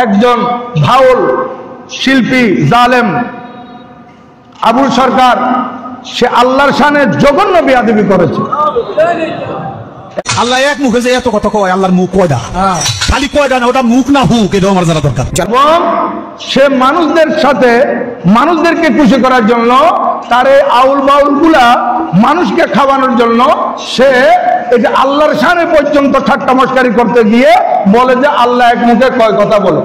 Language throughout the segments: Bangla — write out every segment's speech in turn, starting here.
একজন ভাউল শিল্পী জালেম আবুল সরকার, সে আল্লাহর শানে জঘন্য বেয়াদবি করেছে। আল্লাহ এক মুখে যে এত কথা কয়, আল্লাহর মুখ কয়টা? খালি কয়টা না, ওটা মুখ না হুক, এটা আমার জানা দরকার। এবং সে মানুষদের সাথে মানুষদেরকে খুশি করার জন্য তার এই আউল বাউল গুলা মানুষকে খাওয়ানোর জন্য সে এই যে আল্লাহর শানে পর্যন্ত ঠাট্টা মস্কারি করতে গিয়ে বলে যে আল্লাহ এক মুখে কয় কথা বলে।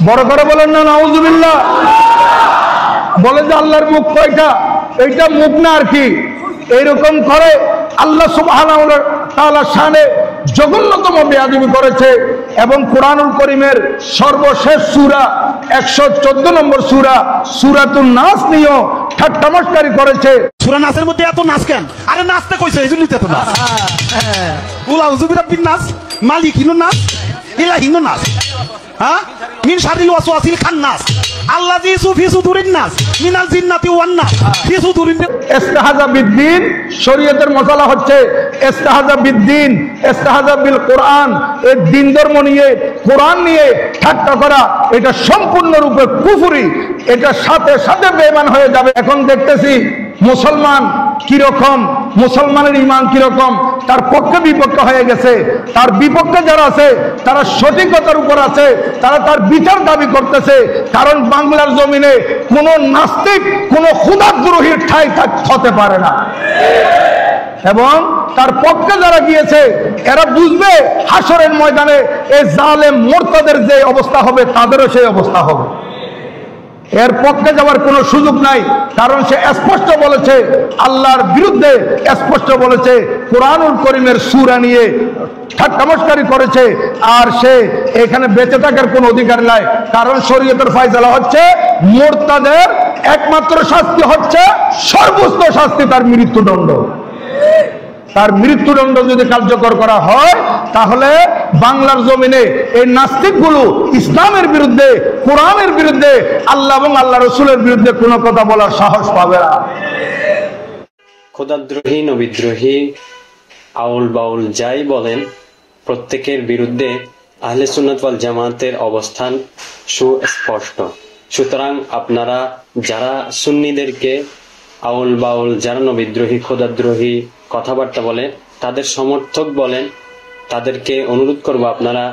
বড় করে বলেন না নাউজুবিল্লাহ। বলে যে আল্লাহর মুখ কয়টা, এইটা মুখ না আর কি। এইরকম করে আল্লাহ সুবহানাহু ওয়া তাআলার শানে জঘন্যতম বেয়াদবি করেছে। এবং কোরআনুল কারীমের সর্বশেষ সূরা 114 নম্বর সূরা সূরাতুন নাস নিয়েও ঠাট্টা মস্কারি করেছে। সূরা নাসের মধ্যে এত নাচ কেন? আরে নাচতে কইছে, এইজন্যই তো নাচ। কুলা উযুবিরা বিন নাস, মালিকিন নাস, ইলাহিন নাস, হ্যাঁ, মিন শাররিল ওয়াসওয়াসিল খান্নাস, আল্লাযী ফি সুদুরিন নাস মিনাল জিন্নাতি ওয়ান নাস, ফি সুদুরিন। ইস্তেহাজা বিদ্দিন, শরীয়তের মশালা হচ্ছে ইস্তেহাজা বিদ্দিন, ইস্তেহাজা বিল কোরআন। এই দিন ধর্ম নিয়ে, কোরআন নিয়ে ঠাট্টা করা, এটা সম্পূর্ণরূপে কুফরি। এটা সাথে সাথে বেঈমান হয়ে যাবে। এখন দেখতেছি মুসলমান কিরকম, মুসলমানের ঈমান কিরকম, তার পক্ষে বিপক্ষে হয়ে গেছে। তার বিপক্ষে যারা আছে তারা সঠিকতার উপর আছে, তারা তার বিচার দাবি করতেছে। কারণ বাংলার জমিনে কোন নাস্তিক, কোন খোদাদ্রোহীর ঠাঁই হতে পারে না। এবং তার পক্ষে যারা গিয়েছে এরা বুঝবে হাসরের ময়দানে এই জালেম মুরতাদের যে অবস্থা হবে তাদেরও সেই অবস্থা হবে। এর পক্ষে যাওয়ার কোনো সুযোগ নাই। কারণ সে স্পষ্ট বলেছে আল্লাহর বিরুদ্ধে, স্পষ্ট বলেছে কোরআনুল কারীমের সূরা নিয়ে ঠাট্টা মস্কারি করেছে। আর সে এখানে বেঁচে থাকার কোনো অধিকার নাই। কারণ শরীয়তের ফয়সালা হচ্ছে মুরতাদের একমাত্র শাস্তি হচ্ছে সর্বোচ্চ শাস্তি, তার মৃত্যুদণ্ড। তার মৃত্যুদণ্ড যদি কার্যকর করা হয় তাহলে বাংলার জমিনে এই নাস্তিকগুলো ইসলামের বিরুদ্ধে, কোরআনের বিরুদ্ধে, আল্লাহ এবং আল্লাহ রাসূলের বিরুদ্ধে কোনো কথা বলার সাহস পাবে না। খোদাদ্রোহী, নবীদ্রোহী, আউল বাউল যাই বলেন, প্রত্যেকের বিরুদ্ধে আহলে সুন্নাত ওয়াল জামাতের অবস্থান সুস্পষ্ট। সুতরাং আপনারা যারা সুন্নিদেরকে আউল বাউল, যারা নবীদ্রোহী, খোদাদ্রোহী কথাবার্তা বলে, তাদের সমর্থক বলেন, তাদেরকে অনুরোধ করব আপনারা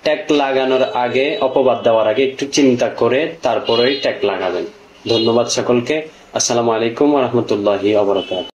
ট্যাগ লাগানোর আগে, অপবাদ দেওয়ার আগে একটু চিন্তা করে তারপরেই ট্যাগ লাগাবেন। ধন্যবাদ সকলকে। আসসালামু আলাইকুম ওয়া রাহমাতুল্লাহি ওয়া বারাকাতুহু।